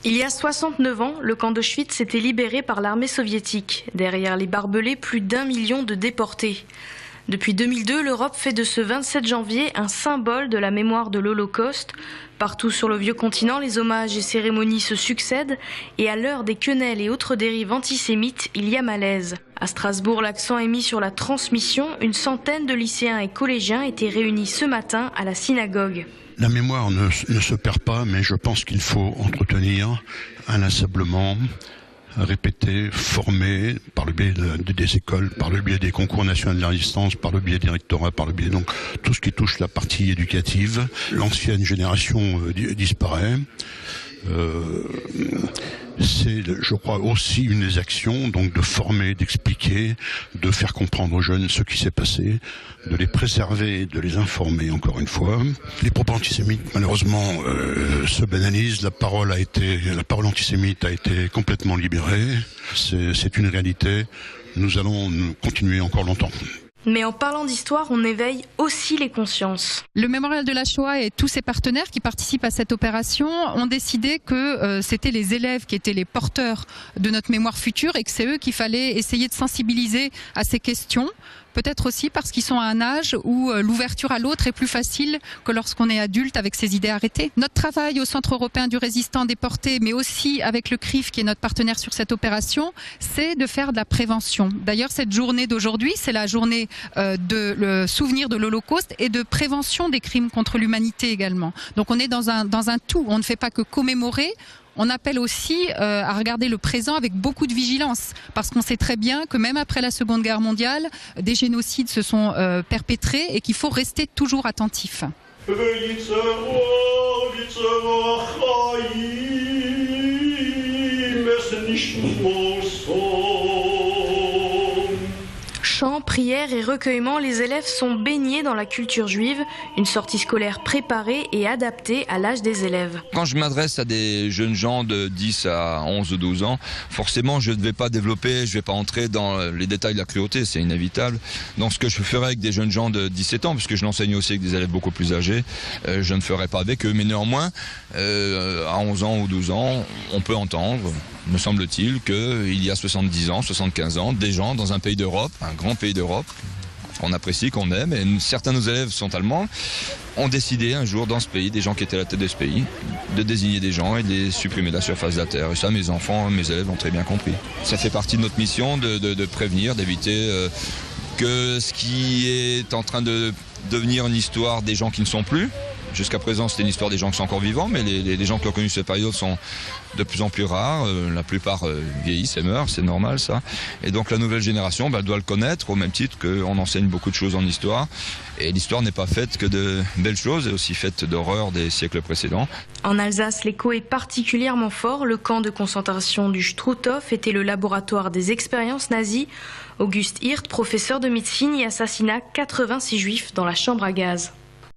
Il y a 69 ans, le camp d'Auschwitz s'était libéré par l'armée soviétique. Derrière les barbelés, plus d'1 million de déportés. Depuis 2002, l'Europe fait de ce 27 janvier un symbole de la mémoire de l'Holocauste. Partout sur le vieux continent, les hommages et cérémonies se succèdent. Et à l'heure des quenelles et autres dérives antisémites, il y a malaise. À Strasbourg, l'accent est mis sur la transmission. Une centaine de lycéens et collégiens étaient réunis ce matin à la synagogue. La mémoire ne se perd pas, mais je pense qu'il faut entretenir inlassablement, répéter, former par le biais des écoles, par le biais des concours nationaux de la résistance, par le biais des rectorats, par le biais donc tout ce qui touche la partie éducative. L'ancienne génération disparaît. C'est, je crois, aussi une des actions, donc de former, d'expliquer, de faire comprendre aux jeunes ce qui s'est passé, de les préserver, de les informer, encore une fois. Les propos antisémites, malheureusement, se banalisent. La parole antisémite a été complètement libérée. C'est une réalité. Nous allons continuer encore longtemps. Mais en parlant d'histoire, on éveille aussi les consciences. Le Mémorial de la Shoah et tous ses partenaires qui participent à cette opération ont décidé que c'était les élèves qui étaient les porteurs de notre mémoire future et que c'est eux qu'il fallait essayer de sensibiliser à ces questions. Peut-être aussi parce qu'ils sont à un âge où l'ouverture à l'autre est plus facile que lorsqu'on est adulte avec ses idées arrêtées. Notre travail au Centre européen du résistant déporté, mais aussi avec le CRIF qui est notre partenaire sur cette opération, c'est de faire de la prévention. D'ailleurs, cette journée d'aujourd'hui, c'est la journée de le souvenir de l'Holocauste et de prévention des crimes contre l'humanité également. Donc on est dans un tout, on ne fait pas que commémorer. On appelle aussi à regarder le présent avec beaucoup de vigilance, parce qu'on sait très bien que même après la Seconde Guerre mondiale, des génocides se sont perpétrés et qu'il faut rester toujours attentif. Chants, prières et recueillements, les élèves sont baignés dans la culture juive, une sortie scolaire préparée et adaptée à l'âge des élèves. Quand je m'adresse à des jeunes gens de 10 à 11 ou 12 ans, forcément je ne vais pas développer, je ne vais pas entrer dans les détails de la cruauté, c'est inévitable. Donc ce que je ferai avec des jeunes gens de 17 ans, puisque je l'enseigne aussi avec des élèves beaucoup plus âgés, je ne ferai pas avec eux, mais néanmoins, à 11 ans ou 12 ans, on peut entendre, me semble-t-il, qu'il y a 70 ans, 75 ans, des gens dans un pays d'Europe, un grand pays d'Europe, qu'on apprécie, qu'on aime, et certains de nos élèves sont allemands, ont décidé un jour dans ce pays, des gens qui étaient à la tête de ce pays, de désigner des gens et de les supprimer de la surface de la terre. Et ça, mes enfants, mes élèves ont très bien compris. Ça fait partie de notre mission de prévenir, d'éviter que ce qui est en train de devenir une histoire des gens qui ne sont plus. Jusqu'à présent, c'était une histoire des gens qui sont encore vivants, mais les gens qui ont connu cette période sont de plus en plus rares. La plupart vieillissent et meurent, c'est normal ça. Et donc la nouvelle génération doit le connaître au même titre qu'on enseigne beaucoup de choses en histoire. Et l'histoire n'est pas faite que de belles choses, elle est aussi faite d'horreurs des siècles précédents. En Alsace, l'écho est particulièrement fort. Le camp de concentration du Struthof était le laboratoire des expériences nazies. Auguste Hirt, professeur de médecine, y assassina 86 juifs dans la chambre à gaz.